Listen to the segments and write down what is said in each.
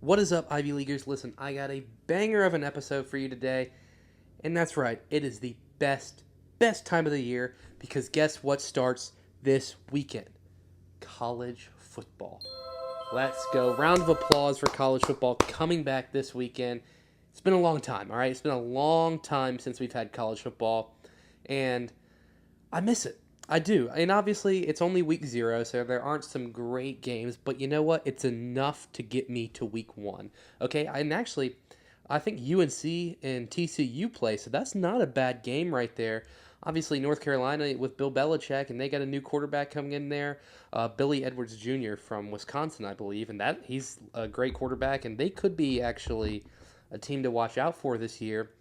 What is up, Ivy Leaguers? Listen, I got a banger of an episode for you today. And that's right, it is the best time of the year because guess what starts this weekend? College football. Let's go. Round of applause for college football coming back this weekend. It's been a long time, all right? It's been a long time since we've had college football, and I miss it. I do. And obviously, it's only week 0, so there aren't some great games, but you know what? It's enough to get me to week 1. Okay? And actually, I think UNC and TCU play, so that's not a bad game right there. Obviously, North Carolina with Bill Belichick, and they got a new quarterback coming in there, Billy Edwards Jr. from Wisconsin, I believe, and he's a great quarterback, and they could be actually a team to watch out for this year.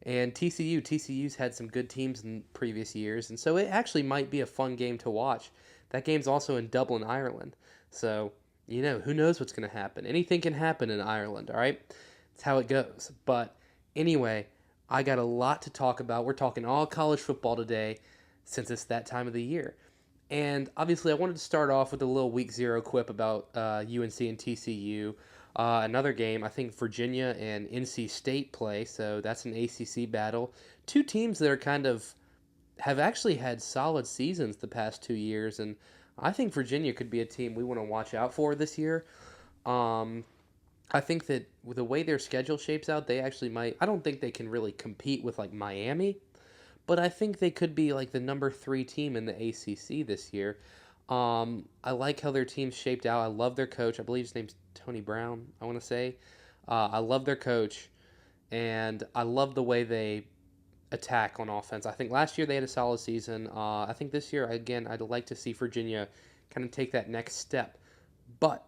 And TCU's had some good teams in previous years, and so it actually might be a fun game to watch. That game's also in Dublin, Ireland. So, who knows what's going to happen. Anything can happen in Ireland, all right? That's how it goes. But anyway, I got a lot to talk about. We're talking all college football today since it's that time of the year. And obviously, I wanted to start off with a little week 0 quip about UNC and TCU. Another game, I think Virginia and NC State play, so that's an ACC battle. Two teams that have actually had solid seasons the past 2 years, and I think Virginia could be a team we want to watch out for this year. I think that with the way their schedule shapes out, they actually might. I don't think they can really compete with like Miami, but I think they could be like the number 3 team in the ACC this year. I like how their team's shaped out. I love their coach. I believe his name's Tony Brown, I want to say. I love their coach, and I love the way they attack on offense. I think last year they had a solid season. I think this year, again, I'd like to see Virginia kind of take that next step. But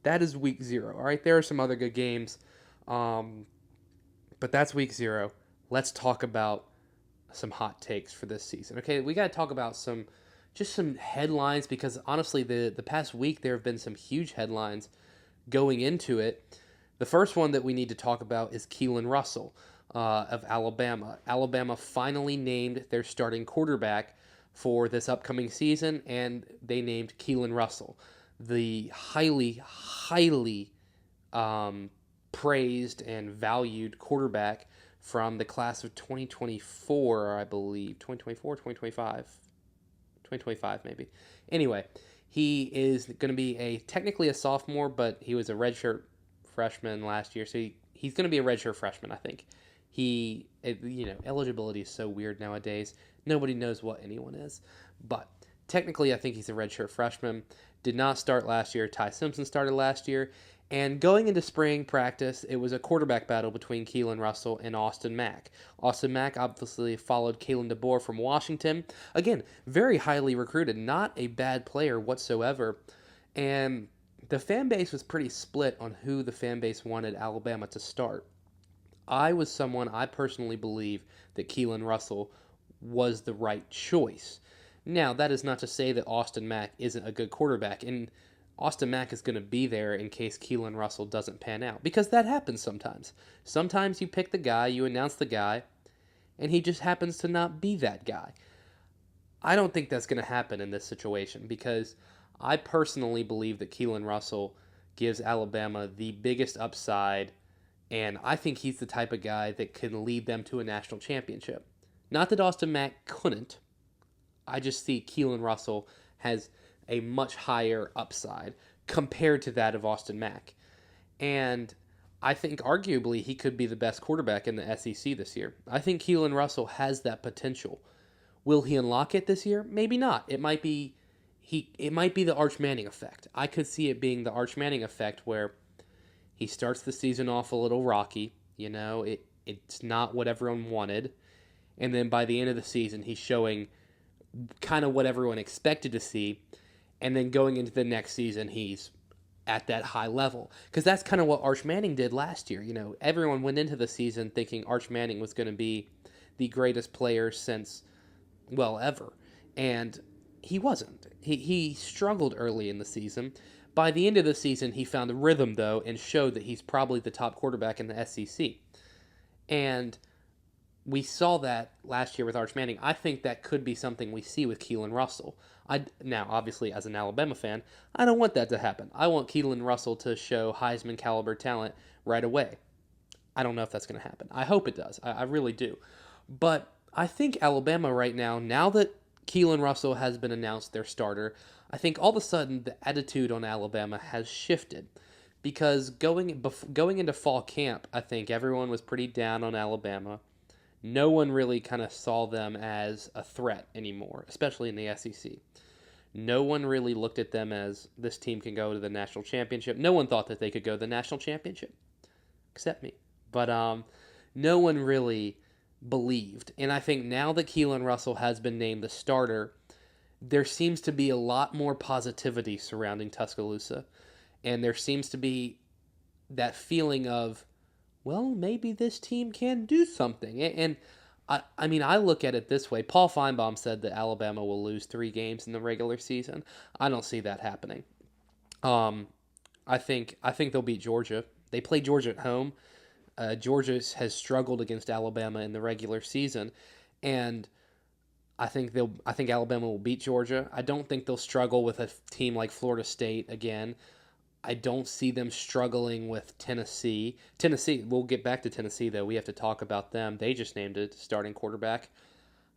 that is week 0, all right? There are some other good games, but that's week 0. Let's talk about some hot takes for this season. Okay, we got to talk about some headlines because honestly, the past week there have been some huge headlines going into it. The first one that we need to talk about is Keelan Russell of Alabama. Alabama finally named their starting quarterback for this upcoming season, and they named Keelan Russell, the highly praised and valued quarterback from the class of 2024, I believe. 2024, 2025. 2025 maybe. Anyway, he is going to be technically a sophomore, but he was a redshirt freshman last year, so he's going to be a redshirt freshman, I think. Eligibility is so weird nowadays. Nobody knows what anyone is. But technically, I think he's a redshirt freshman. Did not start last year. Ty Simpson started last year. And going into spring practice, it was a quarterback battle between Keelan Russell and Austin Mack. Austin Mack obviously followed Kalen DeBoer from Washington. Again, very highly recruited, not a bad player whatsoever. And the fan base was pretty split on who the fan base wanted Alabama to start. I personally believe that Keelan Russell was the right choice. Now, that is not to say that Austin Mack isn't a good quarterback, and Austin Mack is going to be there in case Keelan Russell doesn't pan out, because that happens sometimes. Sometimes you pick the guy, you announce the guy, and he just happens to not be that guy. I don't think that's going to happen in this situation, because I personally believe that Keelan Russell gives Alabama the biggest upside, and I think he's the type of guy that can lead them to a national championship. Not that Austin Mack couldn't. I just see Keelan Russell has a much higher upside compared to that of Austin Mack. And I think arguably he could be the best quarterback in the SEC this year. I think Keelan Russell has that potential. Will he unlock it this year? Maybe not. It might be the Arch Manning effect. I could see it being the Arch Manning effect where he starts the season off a little rocky. It's not what everyone wanted. And then by the end of the season, he's showing kind of what everyone expected to see. And then going into the next season, he's at that high level. Because that's kind of what Arch Manning did last year. Everyone went into the season thinking Arch Manning was going to be the greatest player since, ever. And he wasn't. He struggled early in the season. By the end of the season, he found a rhythm, though, and showed that he's probably the top quarterback in the SEC. And We saw that last year with Arch Manning. I think that could be something we see with Keelan Russell. Now, obviously, as an Alabama fan, I don't want that to happen. I want Keelan Russell to show Heisman caliber talent right away. I don't know if that's going to happen. I hope it does. I really do. But I think Alabama right now that Keelan Russell has been announced their starter, I think all of a sudden the attitude on Alabama has shifted. Because going into fall camp, I think everyone was pretty down on Alabama. No one really kind of saw them as a threat anymore, especially in the SEC. No one really looked at them as this team can go to the national championship. No one thought that they could go to the national championship, except me. But no one really believed. And I think now that Keelan Russell has been named the starter, there seems to be a lot more positivity surrounding Tuscaloosa. And there seems to be that feeling of, well, maybe this team can do something. And I mean, I look at it this way. Paul Feinbaum said that Alabama will lose 3 games in the regular season. I don't see that happening. I think they'll beat Georgia. They play Georgia at home. Georgia has struggled against Alabama in the regular season, and I think Alabama will beat Georgia. I don't think they'll struggle with a team like Florida State again. I don't see them struggling with Tennessee. We'll get back to Tennessee, though. We have to talk about them. They just named a starting quarterback.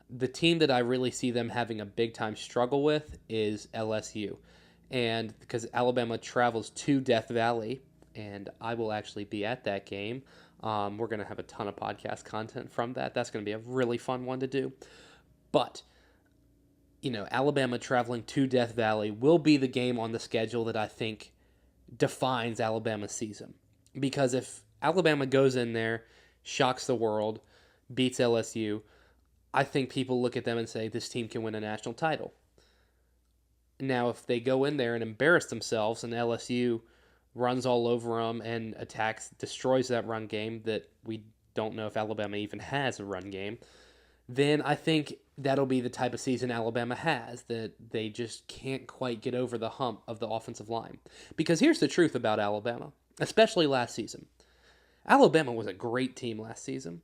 The team that I really see them having a big-time struggle with is LSU. And because Alabama travels to Death Valley, and I will actually be at that game. We're going to have a ton of podcast content from that. That's going to be a really fun one to do. But Alabama traveling to Death Valley will be the game on the schedule that I think defines Alabama's season. Because if Alabama goes in there, shocks the world, beats LSU, I think people look at them and say, this team can win a national title. Now, if they go in there and embarrass themselves and LSU runs all over them and destroys that run game that we don't know if Alabama even has a run game, then I think that'll be the type of season Alabama has, that they just can't quite get over the hump of the offensive line. Because here's the truth about Alabama, especially last season. Alabama was a great team last season.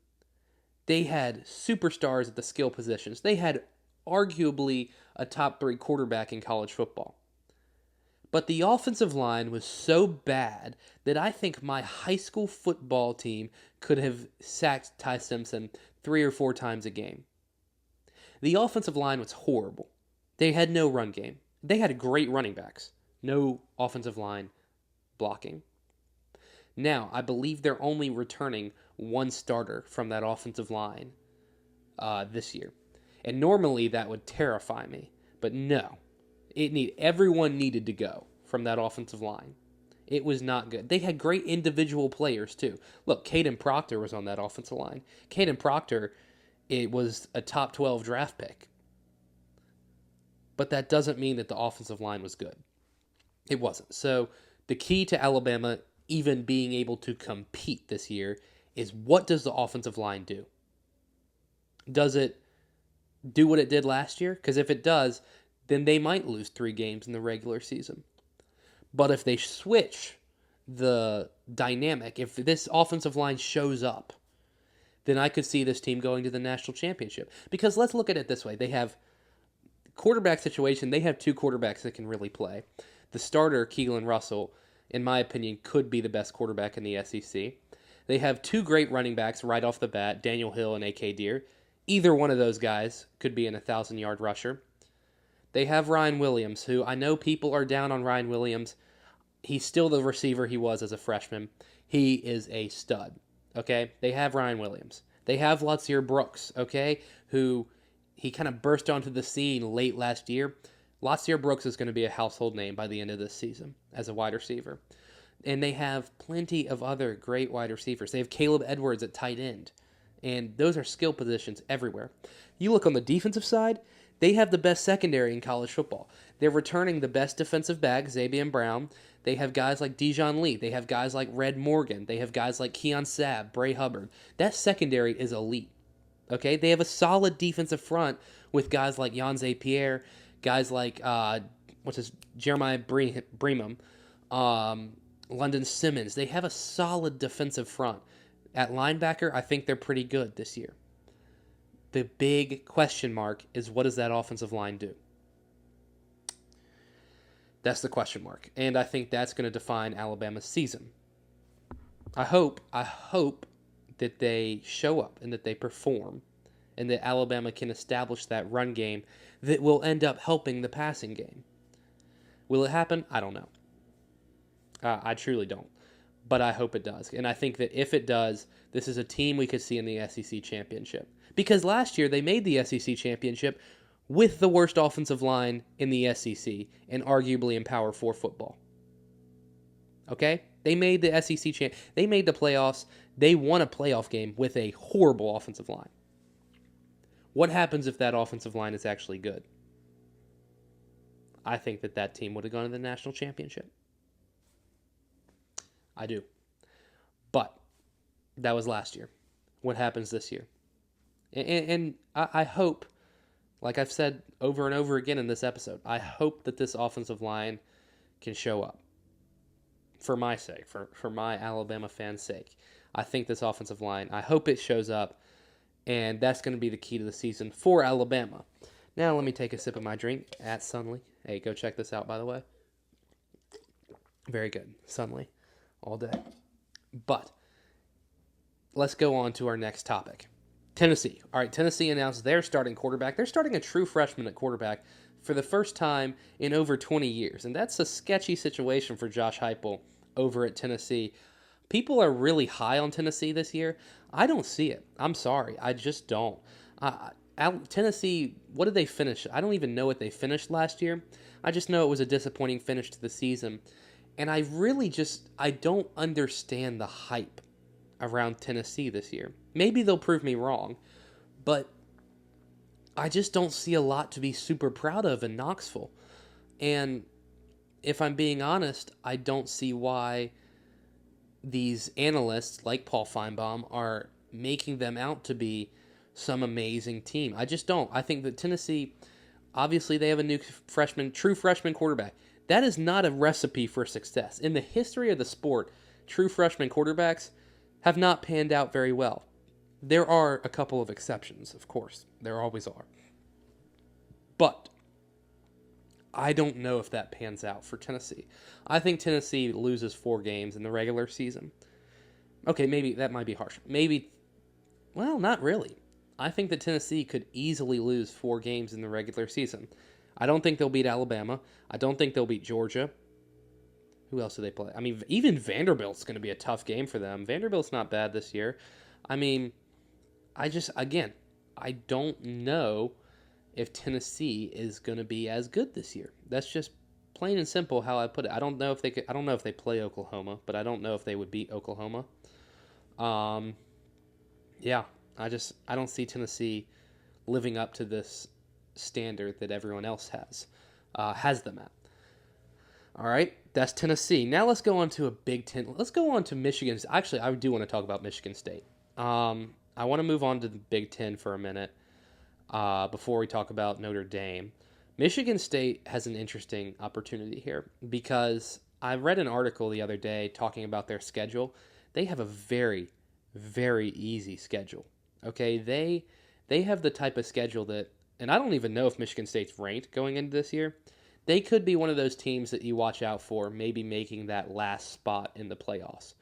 They had superstars at the skill positions. They had arguably a top 3 quarterback in college football. But the offensive line was so bad that I think my high school football team could have sacked Ty Simpson 3 or 4 times a game. The offensive line was horrible. They had no run game. They had great running backs. No offensive line blocking. Now, I believe they're only returning 1 starter from that offensive line this year. And normally that would terrify me. But no. Everyone needed to go from that offensive line. It was not good. They had great individual players, too. Look, Caden Proctor was on that offensive line. Caden Proctor, it was a top 12 draft pick. But that doesn't mean that the offensive line was good. It wasn't. So the key to Alabama even being able to compete this year is, what does the offensive line do? Does it do what it did last year? Because if it does, then they might lose 3 games in the regular season. But if they switch the dynamic, if this offensive line shows up, then I could see this team going to the national championship. Because let's look at it this way. They have quarterback situation. They have 2 quarterbacks that can really play. The starter, Keelan Russell, in my opinion, could be the best quarterback in the SEC. They have 2 great running backs right off the bat, Daniel Hill and A.K. Deere. Either one of those guys could be an 1,000-yard rusher. They have Ryan Williams, who I know people are down on Ryan Williams. He's still the receiver he was as a freshman. He is a stud, okay? They have Ryan Williams. They have Latsier Brooks, okay, who he kind of burst onto the scene late last year. Latsier Brooks is going to be a household name by the end of this season as a wide receiver. And they have plenty of other great wide receivers. They have Caleb Edwards at tight end. And those are skill positions everywhere. You look on the defensive side, they have the best secondary in college football. They're returning the best defensive back, Xavier Brown. They have guys like Dijon Lee. They have guys like Red Morgan. They have guys like Keon Sabb, Bray Hubbard. That secondary is elite. Okay? They have a solid defensive front with guys like Jan Pierre, guys like Jeremiah Bremen, London Simmons. They have a solid defensive front. At linebacker, I think they're pretty good this year. The big question mark is, what does that offensive line do? That's the question mark. And I think that's going to define Alabama's season. I hope that they show up and that they perform and that Alabama can establish that run game that will end up helping the passing game. Will it happen? I don't know. I truly don't. But I hope it does. And I think that if it does, this is a team we could see in the SEC championship. Because last year they made the SEC championship with the worst offensive line in the SEC and arguably in Power 4 football. Okay? They made the SEC champ. They made the playoffs. They won a playoff game with a horrible offensive line. What happens if that offensive line is actually good? I think that team would have gone to the national championship. I do. But that was last year. What happens this year? And I hope, like I've said over and over again in this episode, I hope that this offensive line can show up. For my sake, for my Alabama fans' sake. I think this offensive line, I hope it shows up, and that's going to be the key to the season for Alabama. Now let me take a sip of my drink at Sunley. Hey, go check this out, by the way. Very good. Sunley. All day. But let's go on to our next topic. Tennessee. All right, Tennessee announced their starting quarterback. They're starting a true freshman at quarterback for the first time in over 20 years. And that's a sketchy situation for Josh Heupel over at Tennessee. People are really high on Tennessee this year. I don't see it. I'm sorry. I just don't. Tennessee, what did they finish? I don't even know what they finished last year. I just know it was a disappointing finish to the season. And I don't understand the hype around Tennessee this year. Maybe they'll prove me wrong, but I just don't see a lot to be super proud of in Knoxville. And if I'm being honest, I don't see why these analysts like Paul Feinbaum are making them out to be some amazing team. I just don't. I think that Tennessee, obviously they have a new true freshman quarterback. That is not a recipe for success. In the history of the sport, true freshman quarterbacks have not panned out very well. There are a couple of exceptions, of course. There always are. But I don't know if that pans out for Tennessee. I think Tennessee loses 4 games in the regular season. Okay, maybe that might be harsh. Not really. I think that Tennessee could easily lose 4 games in the regular season. I don't think they'll beat Alabama. I don't think they'll beat Georgia. Who else do they play? I mean, even Vanderbilt's going to be a tough game for them. Vanderbilt's not bad this year. I mean, I don't know if Tennessee is going to be as good this year. That's just plain and simple how I put it. I don't know if they play Oklahoma, but I don't know if they would beat Oklahoma. Yeah, I don't see Tennessee living up to this standard that everyone else has them at. All right, that's Tennessee. Now let's go on to a Big Ten. Let's go on to Michigan. Actually, I do want to talk about Michigan State. I want to move on to the Big Ten for a minute before we talk about Notre Dame. Michigan State has an interesting opportunity here because I read an article the other day talking about their schedule. They have a very, very easy schedule. Okay, they have the type of schedule that, and I don't even know if Michigan State's ranked going into this year. They could be one of those teams that you watch out for, maybe making that last spot in the playoffs,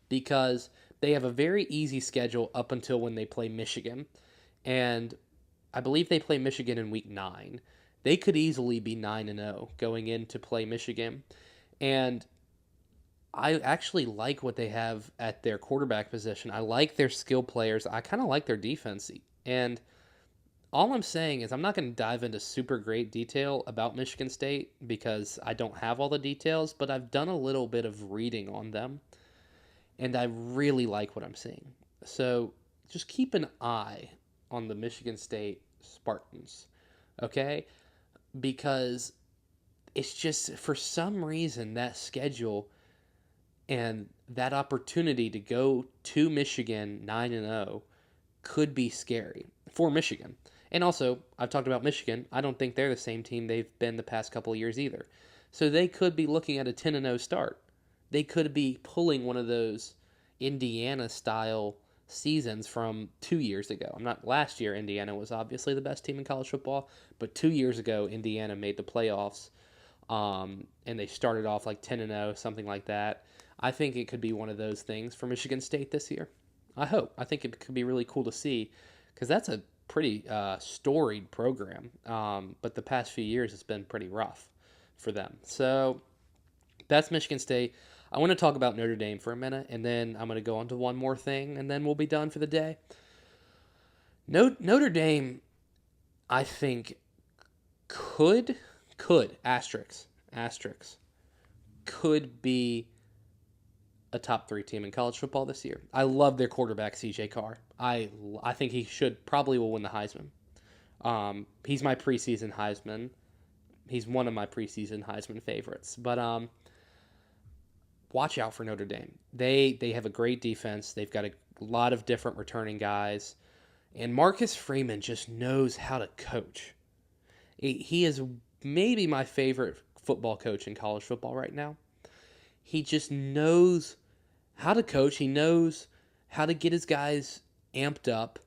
because they have a very easy schedule up until when they play Michigan, and I believe they play Michigan in week 9. They could easily be 9-0 going in to play Michigan, and I actually like what they have at their quarterback position. I like their skill players. I kind of like their defense, and all I'm saying is I'm not going to dive into super great detail about Michigan State because I don't have all the details, but I've done a little bit of reading on them, and I really like what I'm seeing. So just keep an eye on the Michigan State Spartans, okay? Because it's just, for some reason, that schedule and that opportunity to go to Michigan 9-0 could be scary for Michigan. And also, I've talked about Michigan. I don't think they're the same team they've been the past couple of years either. So they could be looking at a 10-0 start. They could be pulling one of those Indiana-style seasons from 2 years ago. I'm not last year. Indiana was obviously the best team in college football, but 2 years ago, Indiana made the playoffs, and they started off like 10-0, something like that. I think it could be one of those things for Michigan State this year. I hope. I think it could be really cool to see because that's a pretty storied program. But the past few years, it's been pretty rough for them. So that's Michigan State. I want to talk about Notre Dame for a minute, and then I'm going to go on to one more thing, and then we'll be done for the day. Notre Dame, I think, could asterisk, could be a top 3 team in college football this year. I love their quarterback, CJ Carr. I think he probably will win the Heisman. He's my preseason Heisman. He's one of my preseason Heisman favorites. But watch out for Notre Dame. They have a great defense. They've got a lot of different returning guys. And Marcus Freeman just knows how to coach. He is maybe my favorite football coach in college football right now. He just knows how to coach. He knows how to get his guys amped up.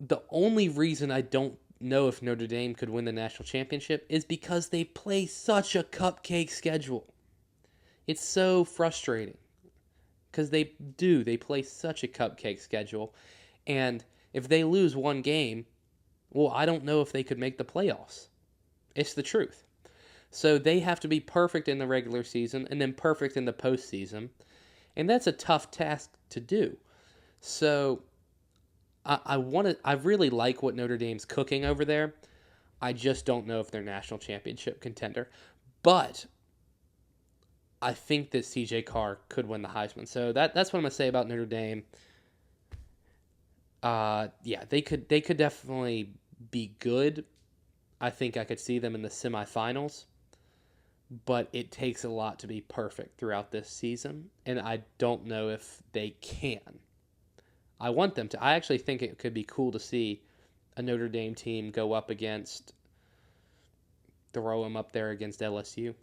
The only reason I don't know if Notre Dame could win the national championship is because they play such a cupcake schedule. It's so frustrating because they play such a cupcake schedule. And if they lose one game, well, I don't know if they could make the playoffs. It's the truth. So they have to be perfect in the regular season and then perfect in the postseason. And that's a tough task to do. So I really like what Notre Dame's cooking over there. I just don't know if they're national championship contender. But I think that CJ Carr could win the Heisman. So that's what I'm going to say about Notre Dame. Yeah, they could definitely be good. I think I could see them in the semifinals. But it takes a lot to be perfect throughout this season, and I don't know if they can. I want them to. I actually think it could be cool to see a Notre Dame team go up against, throw them up there against LSU.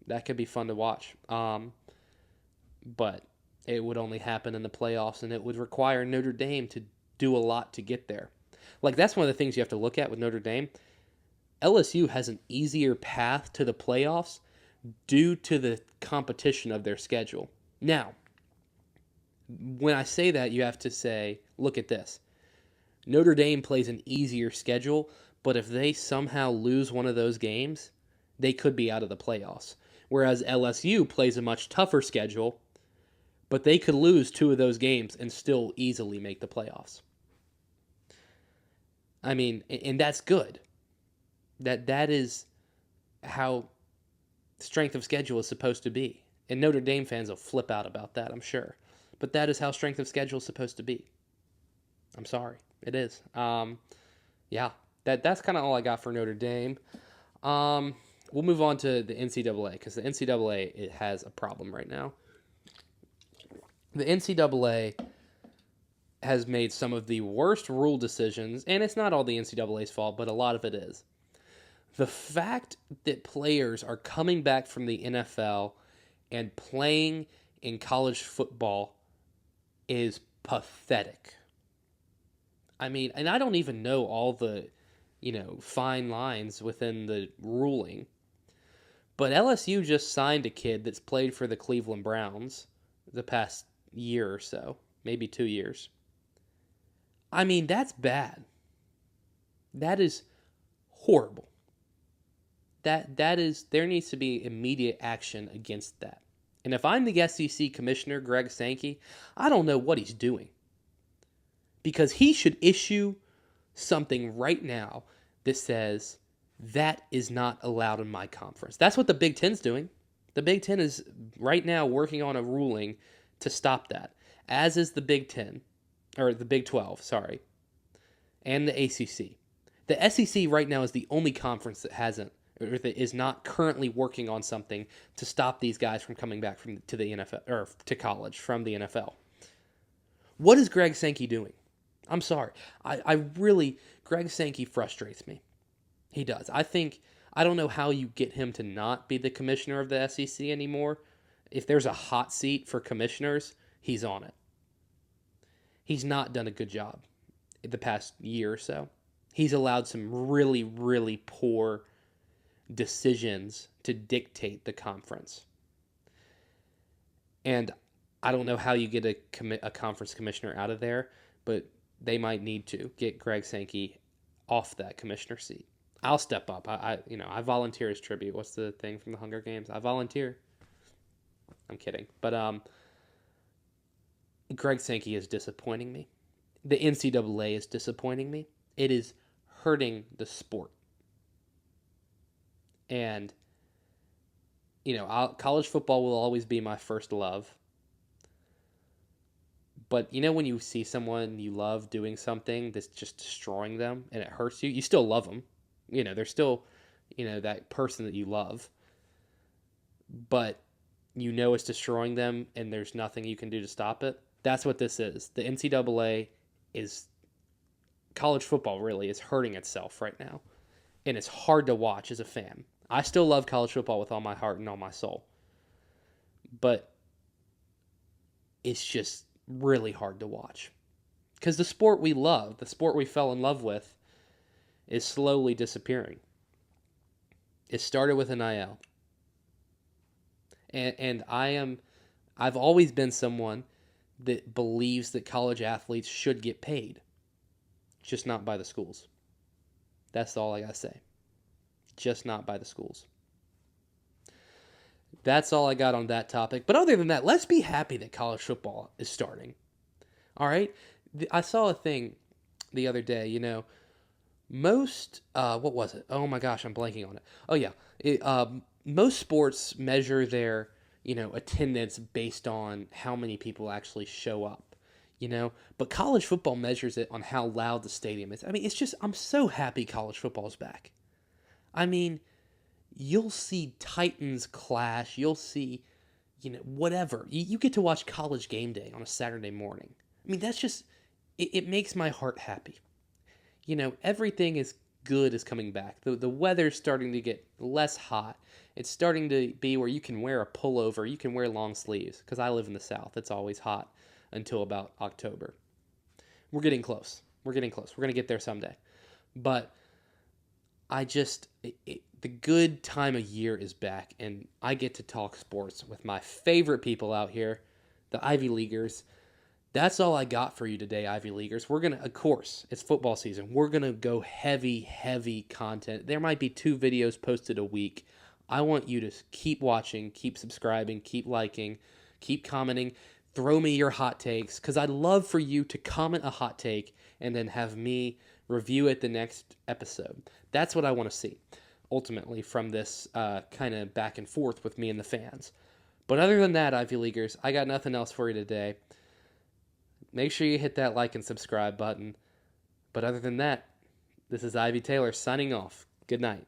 That could be fun to watch. But it would only happen in the playoffs, and it would require Notre Dame to do a lot to get there. Like, that's one of the things you have to look at with Notre Dame. LSU has an easier path to the playoffs due to the competition of their schedule. Now, when I say that, you have to say, look at this. Notre Dame plays an easier schedule, but if they somehow lose one of those games, they could be out of the playoffs. Whereas LSU plays a much tougher schedule, but they could lose 2 of those games and still easily make the playoffs. I mean, and that's good. That is how strength of schedule is supposed to be. And Notre Dame fans will flip out about that, I'm sure. But that is how strength of schedule is supposed to be. I'm sorry. It is. Yeah, that's kind of all I got for Notre Dame. We'll move on to the NCAA because the NCAA it has a problem right now. The NCAA has made some of the worst rule decisions, and it's not all the NCAA's fault, but a lot of it is. The fact that players are coming back from the NFL and playing in college football is pathetic. I mean, and I don't even know all the, fine lines within the ruling. But LSU just signed a kid that's played for the Cleveland Browns the past year or so, maybe 2 years. I mean, that's bad. That is horrible. That is, there needs to be immediate action against that. And if I'm the SEC commissioner, Greg Sankey, I don't know what he's doing. Because he should issue something right now that says that is not allowed in my conference. That's what the Big Ten's doing. The Big Ten is right now working on a ruling to stop that, as is the Big 12, sorry, and the ACC. The SEC right now is the only conference that hasn't, or that is not currently working on something to stop these guys from coming back to the NFL or to college from the NFL. What is Greg Sankey doing? I'm sorry. Greg Sankey frustrates me. He does. I don't know how you get him to not be the commissioner of the SEC anymore. If there's a hot seat for commissioners, he's on it. he's not done a good job the past year or so. He's allowed some really, really poor decisions to dictate the conference. And I don't know how you get a conference commissioner out of there, but they might need to get Greg Sankey off that commissioner seat. I'll step up. I volunteer as tribute. What's the thing from the Hunger Games? I volunteer. I'm kidding. But Greg Sankey is disappointing me. The NCAA is disappointing me. It is hurting the sport. And, college football will always be my first love. But when you see someone you love doing something that's just destroying them and it hurts you, you still love them. They're still, that person that you love. But it's destroying them and there's nothing you can do to stop it. That's what this is. The NCAA is, college football really is hurting itself right now. And it's hard to watch as a fan. I still love college football with all my heart and all my soul. But it's just really hard to watch. Because the sport we love, the sport we fell in love with, is slowly disappearing. It started with NIL. And I've always been someone that believes that college athletes should get paid. Just not by the schools. That's all I gotta say. Just not by the schools. That's all I got on that topic. But other than that, let's be happy that college football is starting. All right? I saw a thing the other day, most, what was it? Oh my gosh, I'm blanking on it. Oh yeah. Most sports measure their, attendance based on how many people actually show up, But college football measures it on how loud the stadium is. I mean, I'm so happy college football is back. I mean, you'll see Titans clash. You'll see, whatever. You get to watch College Game Day on a Saturday morning. I mean, that's just, it makes my heart happy. Everything is good is coming back. The weather's starting to get less hot. It's starting to be where you can wear a pullover. You can wear long sleeves. Because I live in the South. It's always hot until about October. We're getting close. We're going to get there someday. But the good time of year is back, and I get to talk sports with my favorite people out here, the Ivy Leaguers. That's all I got for you today, Ivy Leaguers. We're going to, of course, it's football season. We're going to go heavy content. There might be 2 videos posted a week. I want you to keep watching, keep subscribing, keep liking, keep commenting. Throw me your hot takes, because I'd love for you to comment a hot take and then have me review it the next episode. That's what I want to see, ultimately, from this kind of back and forth with me and the fans. But other than that, Ivy Leaguers, I got nothing else for you today. Make sure you hit that like and subscribe button. But other than that, this is Ivy Taylor signing off. Good night.